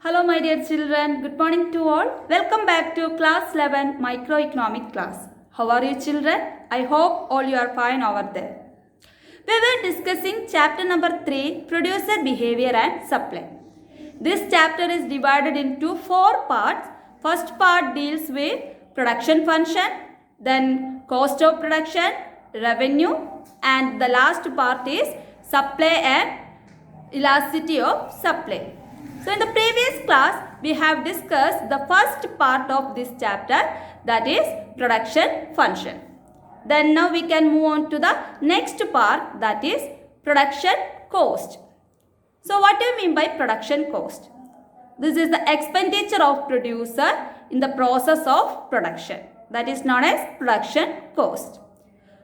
Hello my dear children, good morning to all. Welcome back to class 11 microeconomic class. How are you children? I hope all you are fine over there. We were discussing chapter number 3, producer behavior and supply. This chapter is divided into 4 parts. First part deals with production function, then cost of production, revenue, and the last part is supply and elasticity of supply. So in the previous class, we have discussed the first part of this chapter, that is production function. Then now we can move on to the next part, that is production cost. So what do you mean by production cost? This is the expenditure of producer in the process of production. That is known as production cost.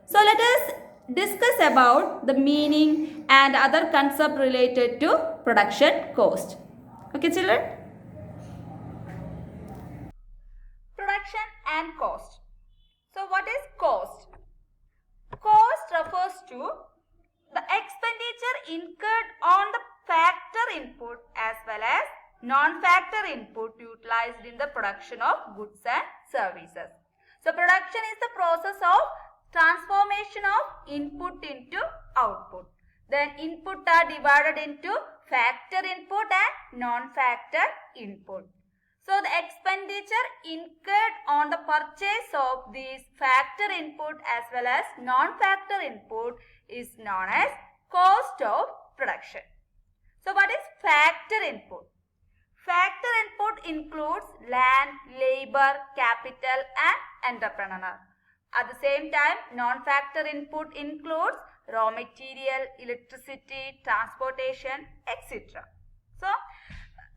So let us discuss about the meaning and other concept related to production cost. Okay children? Production and cost. So what is cost? Cost refers to the expenditure incurred on the factor input as well as non-factor input utilized in the production of goods and services. So production is the process of transformation of input into output. Then input are divided into factor input and non-factor input. So the expenditure incurred on the purchase of these factor input as well as non-factor input is known as cost of production. So what is factor input? Factor input includes land, labor, capital and entrepreneur. At the same time, non-factor input includes raw material, electricity, transportation, etc. So,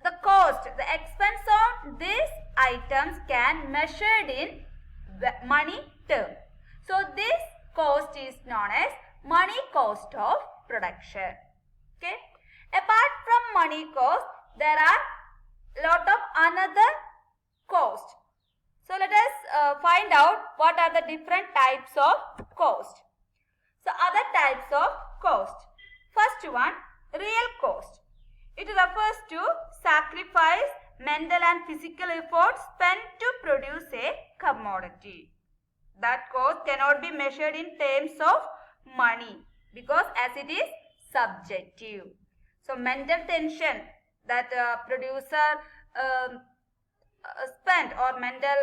the cost, the expense of these items can measured in money term. So, this cost is known as money cost of production. Okay. Apart from money cost, there are lot of another cost. So, let us find out what are the different types of cost. So, other types of cost. First one, real cost. It refers to sacrifice, mental and physical effort spent to produce a commodity. That cost cannot be measured in terms of money because as it is subjective. So, mental tension that producer spent or mental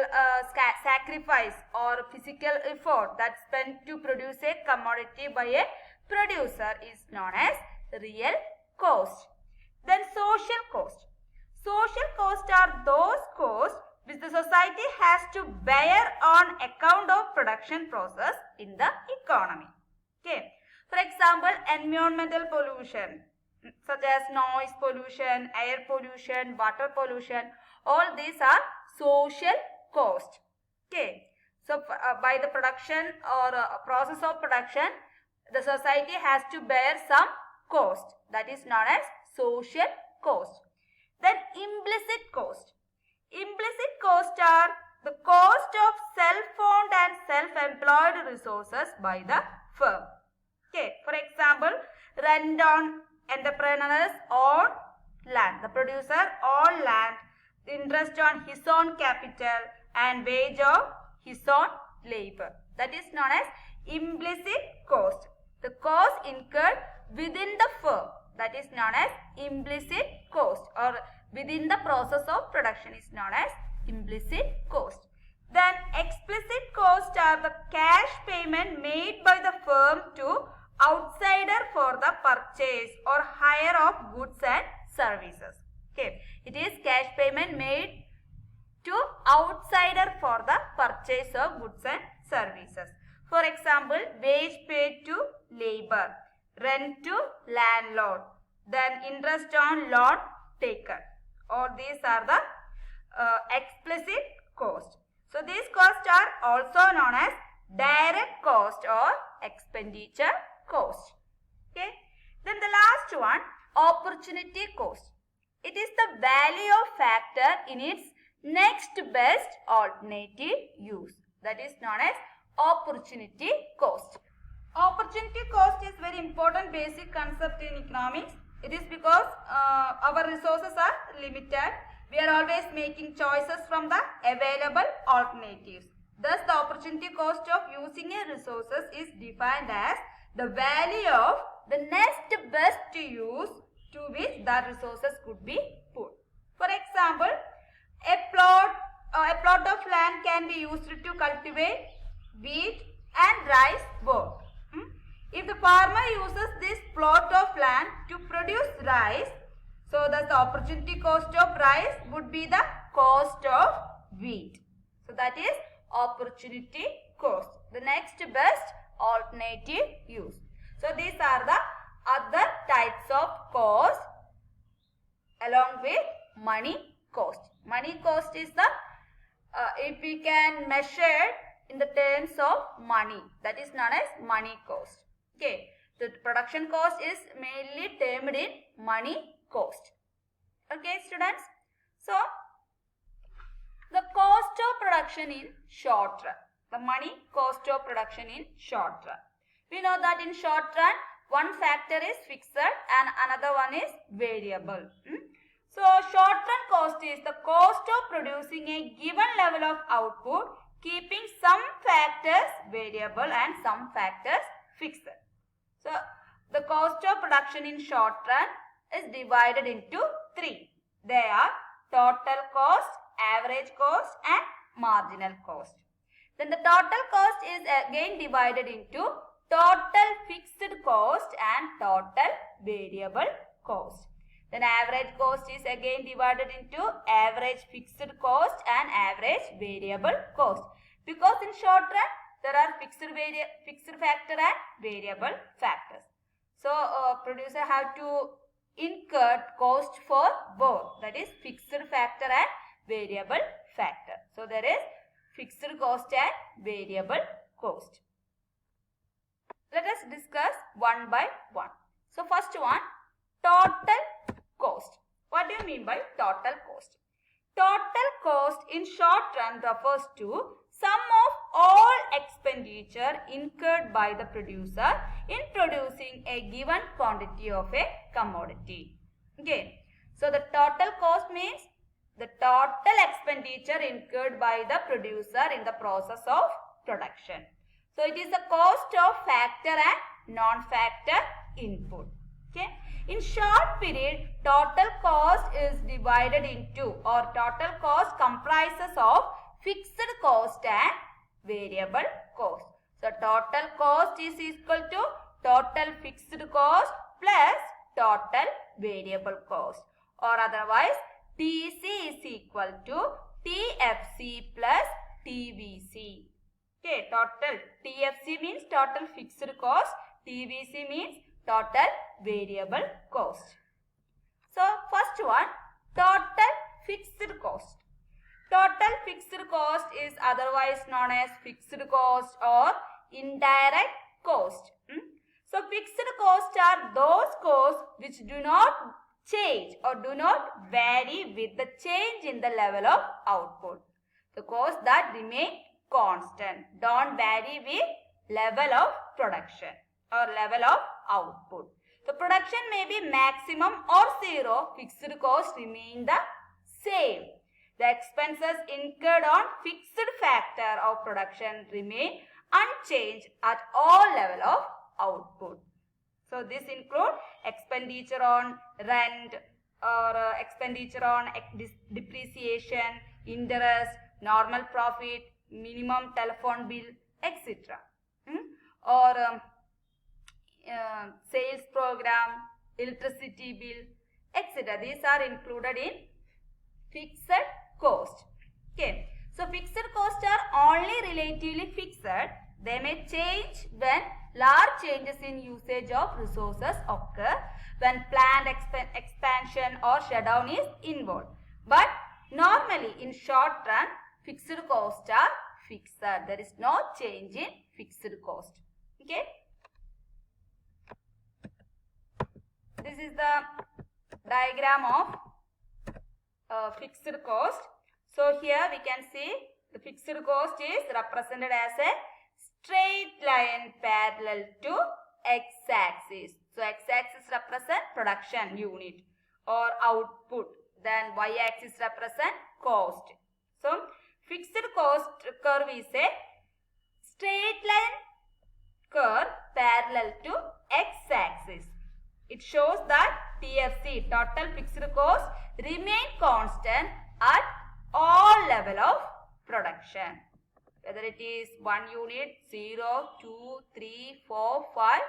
sacrifice or physical effort that spent to produce a commodity by a producer is known as real cost. Then social cost. Social costs are those costs which the society has to bear on account of production process in the economy. Okay. For example, environmental pollution such as noise pollution, air pollution, water pollution, all these are social cost. Okay. So, by the production or process of production, the society has to bear some cost, that is known as social cost. Then implicit cost. Implicit cost are the cost of self-owned and self-employed resources by the firm. Okay. For example, rent on entrepreneurs own land. The producer own land, interest on his own capital and wage of his own labor. That is known as implicit cost. The cost incurred within the firm, that is known as implicit cost, or within the process of production is known as implicit cost. Then explicit cost are the cash payment made by the firm to outsider for the purchase or hire of goods and services. Okay, it is cash payment made to outsider for the purchase of goods and services. For example, wage paid to labor, rent to landlord, then interest on loan taken. All these are the explicit cost. So, these costs are also known as direct cost or expenditure cost. Okay. Then the last one, opportunity cost. It is the value of factor in its next best alternative use. That is known as opportunity cost. Opportunity cost is very important basic concept in economics. It is because our resources are limited. We are always making choices from the available alternatives. Thus, the opportunity cost of using a resources is defined as the value of the next best use to which the resources could be put. For example, a plot of land can be used to cultivate wheat and rice both. If the farmer uses this plot of land to produce rice, so thus the opportunity cost of rice would be the cost of wheat. So that is opportunity cost, the next best alternative use. So these are the other types of cost along with money cost. Money cost is the if we can measure in the terms of money, that is known as money cost. Okay, the production cost is mainly termed in money cost. Okay, students. So the cost of production in short run, the money cost of production in short run. We know that in short run, one factor is fixed and another one is variable. So short run cost is the cost of producing a given level of output, keeping some factors variable and some factors fixed. So the cost of production in short run is divided into three. They are total cost, average cost and marginal cost. Then the total cost is again divided into total fixed cost and total variable cost. Then average cost is again divided into average fixed cost and average variable cost. Because in short run there are fixed factor and variable factors. So producer have to incur cost for both, that is fixed factor and variable factor. So there is fixed cost and variable cost. Let us discuss one by one. So first one, total cost. What do you mean by total cost? Total cost in short run refers to sum of all expenditure incurred by the producer in producing a given quantity of a commodity. Okay. So the total cost means the total expenditure incurred by the producer in the process of production. So it is the cost of factor and non-factor input. Okay. In short period, total cost is divided into, or total cost comprises of fixed cost and variable cost. So total cost is equal to total fixed cost plus total variable cost, or otherwise TC is equal to TFC plus TVC. Okay, total TFC means total fixed cost, TVC means total variable cost. So first one, total fixed cost. Total fixed cost is otherwise known as fixed cost or indirect cost. So fixed costs are those costs which do not change or do not vary with the change in the level of output. The costs that remain constant, don't vary with level of production or level of output. The production may be maximum or zero, fixed costs remain the same. The expenses incurred on fixed factor of production remain unchanged at all level of output. So this includes expenditure on rent or expenditure on depreciation, interest, normal profit, minimum telephone bill, etc. Or sales program, electricity bill, etc. These are included in fixed cost. Okay. So fixed costs are only relatively fixed. They may change when large changes in usage of resources occur, when planned expansion or shutdown is involved. But normally in short run, fixed costs are fixed. There is no change in fixed cost. Okay. This is the diagram of fixed cost. So here we can see the fixed cost is represented as a straight line parallel to x x-axis. So x-axis represent production unit or output. Then y-axis represent cost. So fixed cost curve is a straight line curve parallel to x-axis. It shows that TFC, total fixed cost, remain constant at all level of production. Whether it is 1 unit, 0, 2, 3, 4, 5,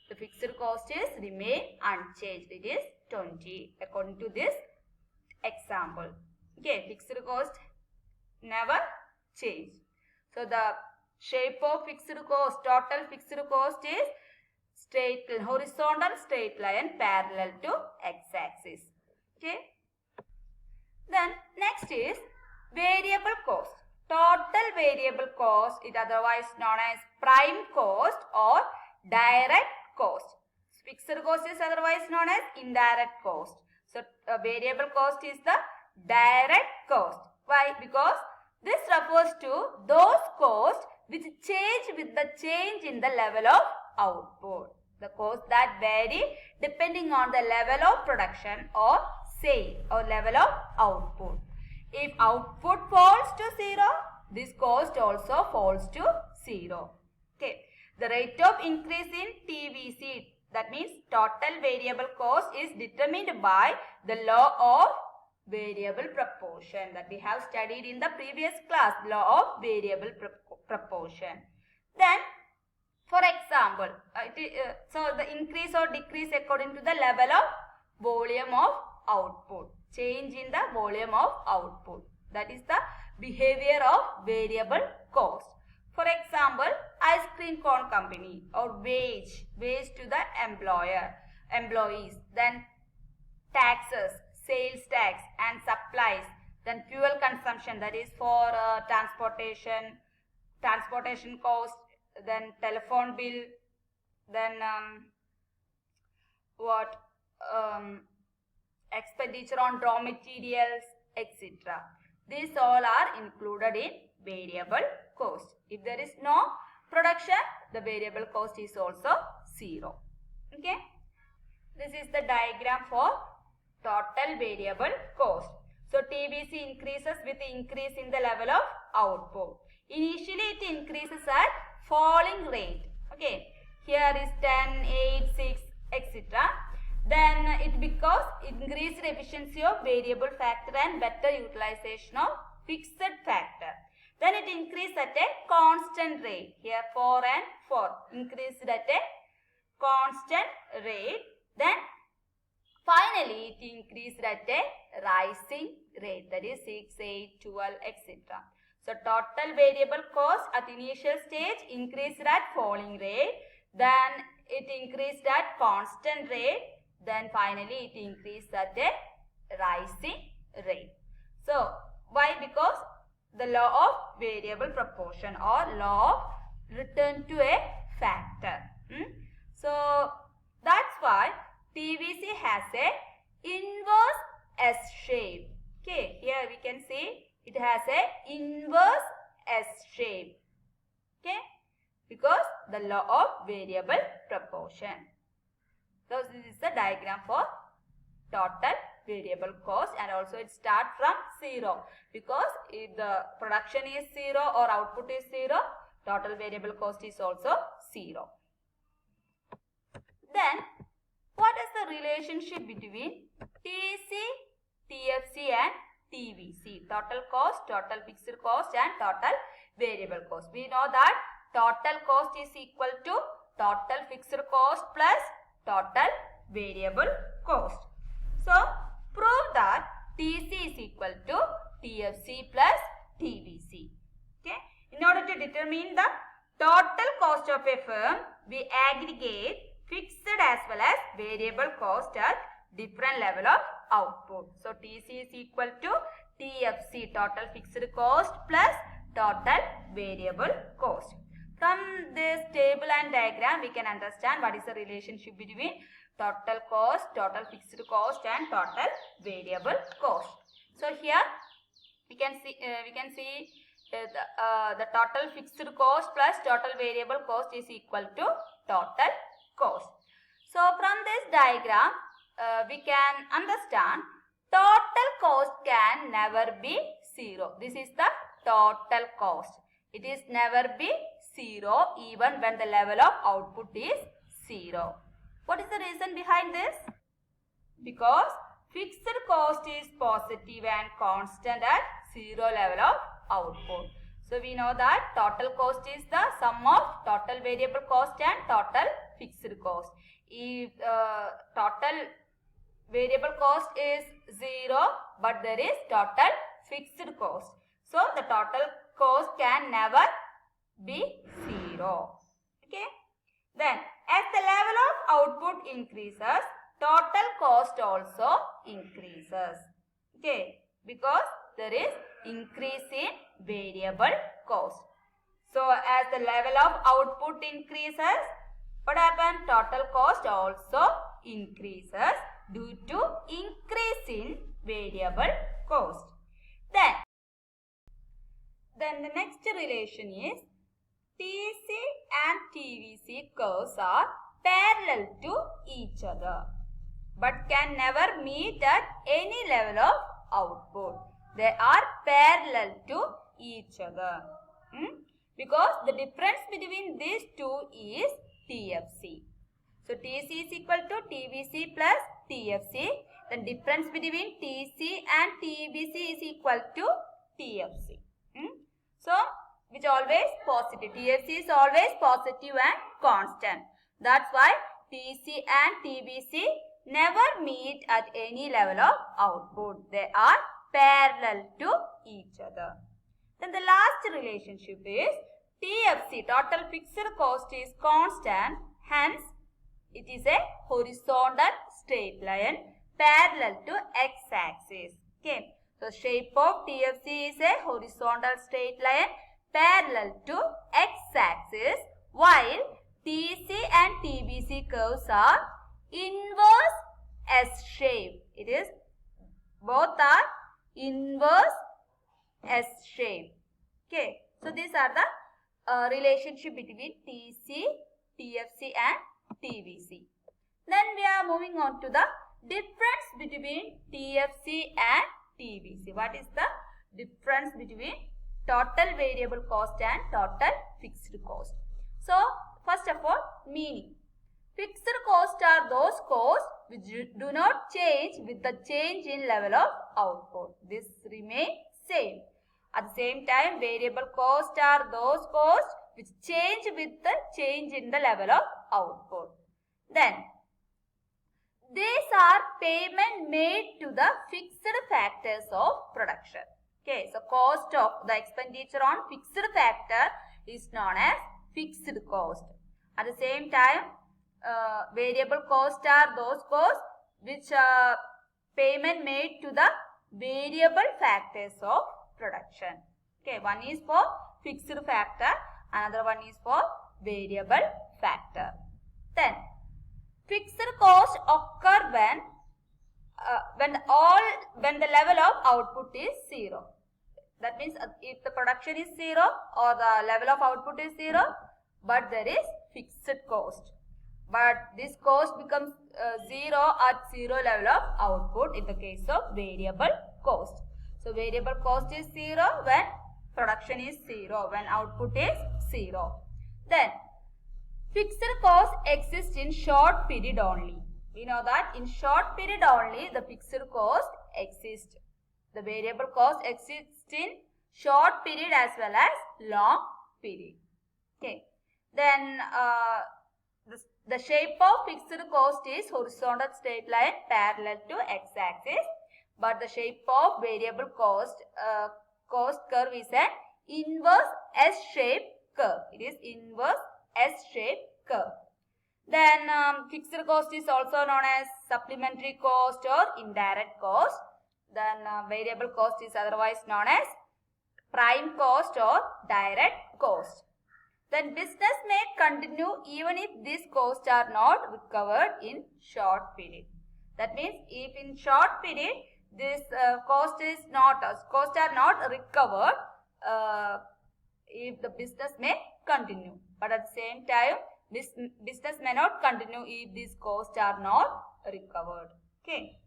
the fixed cost is remain unchanged. It is 20 according to this example. Okay, fixed cost never change. So the shape of fixed cost, total fixed cost is straight, horizontal straight line parallel to x-axis. Okay. Then next is variable cost. Total variable cost is otherwise known as prime cost or direct cost. Fixed cost is otherwise known as indirect cost. So variable cost is the direct cost. Why? Because this refers to those costs which change with the change in the level of output. The costs that vary depending on the level of production or sale or level of output. If output falls to 0, this cost also falls to 0. Okay. The rate of increase in TVC, that means total variable cost, is determined by the law of variable proportion that we have studied in the previous class, law of variable proportion. Then, for example, so the increase or decrease according to the level of volume of output, change in the volume of output. That is the behavior of variable cost. For example, ice cream cone company or wage to the employees, then taxes, sales tax and supplies, then fuel consumption, that is for transportation cost, then telephone bill, then expenditure on raw materials, etc. These all are included in variable cost. If there is no production, the variable cost is also 0. Okay. This is the diagram for total variable cost. So TVC increases with increase in the level of output. Initially it increases at falling rate. Okay. Here is 10, 8, 6, etc. Then it because increased efficiency of variable factor and better utilization of fixed factor. Then it increased at a constant rate. Here 4 and 4 increased at a constant rate. Then finally it increased at a rising rate, that is 6, 8, 12, etc. So total variable cost at initial stage increased at falling rate. Then it increased at constant rate. Then finally it increased at a rising rate. So why? Because the law of variable proportion or law of return to a factor. So that's why TVC has a inverse S shape. Okay, here we can see it has a inverse S shape. Okay, because the law of variable proportion. So this is the diagram for total variable cost, and also it starts from 0, because if the production is 0 or output is 0, total variable cost is also 0. Then what is the relationship between TC, TFC and TVC? Total cost, total fixed cost and total variable cost. We know that total cost is equal to total fixed cost plus total variable cost. So prove that TC is equal to TFC plus TVC. Okay. In order to determine the total cost of a firm, we aggregate fixed as well as variable cost at different level of output. So TC is equal to TFC, total fixed cost plus total variable cost. From this table and diagram, we can understand what is the relationship between total cost, total fixed cost and total variable cost. So here we can see the total fixed cost plus total variable cost is equal to total cost. So from this diagram, we can understand total cost can never be zero. This is the total cost. It is never be zero even when the level of output is zero. What is the reason behind this? Because fixed cost is positive and constant at zero level of output. So we know that total cost is the sum of total variable cost and total fixed cost. If total variable cost is zero but there is total fixed cost. So the total cost can never be zero. Okay. Then as the level of output increases, total cost also increases. Okay. Because there is increase in variable cost. So as the level of output increases, what happens? Total cost also increases due to increase in variable cost. Then the next relation is TC and TVC curves are parallel to each other but can never meet at any level of output. They are parallel to each other because the difference between these two is TFC. So TC is equal to TVC plus TFC. The difference between TC and TVC is equal to TFC. So which always positive. TFC is always positive and constant. That's why TC and TVC never meet at any level of output. They are parallel to each other. Then the last relationship is TFC, total fixed cost is constant, hence it is a horizontal straight line parallel to x-axis. Okay. So shape of TFC is a horizontal straight line parallel to x-axis while TC and TVC curves are inverse S shape. It is both are inverse S shape. Okay. So these are the relationship between TC, TFC and TVC. Then we are moving on to the difference between TFC and TVC. What is the difference between total variable cost and total fixed cost? So first of all, meaning. Fixed costs are those costs which do not change with the change in level of output. This remains same. At the same time, variable costs are those costs which change with the change in the level of output. Then, these are payment made to the fixed factors of production. Okay, so cost of the expenditure on fixed factor is known as fixed cost. At the same time, variable costs are those costs which payment made to the variable factors of production. Okay, one is for fixed factor, another one is for variable factor. Then fixed costs occur when the level of output is zero. That means if the production is zero or the level of output is zero, but there is fixed cost. But this cost becomes zero at zero level of output in the case of variable cost. So variable cost is zero when production is zero, when output is zero. Then fixed cost exists in short period only. We know that in short period only the fixed cost exists. The variable cost exists in short period as well as long period. Okay. Then the shape of fixed cost is horizontal straight line parallel to x-axis, but the shape of variable cost curve is an inverse S-shaped curve. It is inverse S-shaped curve. Then fixed cost is also known as supplementary cost or indirect cost. Then variable cost is otherwise known as prime cost or direct cost. Then business may continue even if these costs are not recovered in short period. That means if in short period this costs are not recovered, if the business may continue. But at the same time business may not continue if these costs are not recovered. Okay.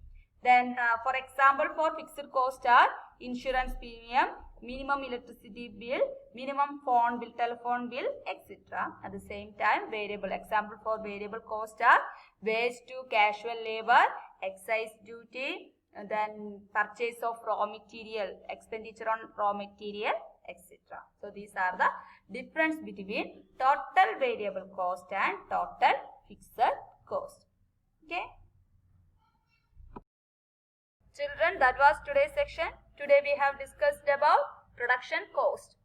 Then for example, for fixed cost are insurance premium, minimum electricity bill, minimum phone bill, telephone bill, etc. At the same time, variable example for variable cost are wage to casual labor, excise duty, and then purchase of raw material, expenditure on raw material, etc. So these are the difference between total variable cost and total fixed cost. Okay. Children, that was today's section. Today we have discussed about production cost.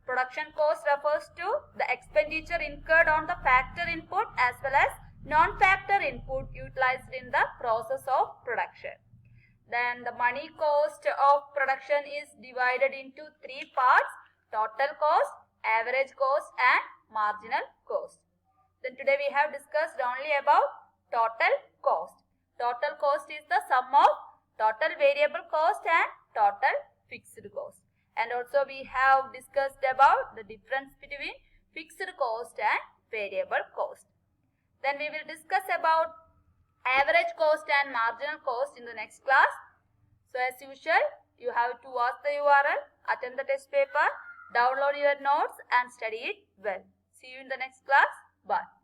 Production cost refers to the expenditure incurred on the factor input as well as non-factor input utilized in the process of production. Then the money cost of production is divided into three parts: total cost, average cost and marginal cost. Then today we have discussed only about total cost. Total cost is the sum of total variable cost and total fixed cost. And also we have discussed about the difference between fixed cost and variable cost. Then we will discuss about average cost and marginal cost in the next class. So as usual, you have to watch the URL, attend the test paper, download your notes and study it well. See you in the next class. Bye.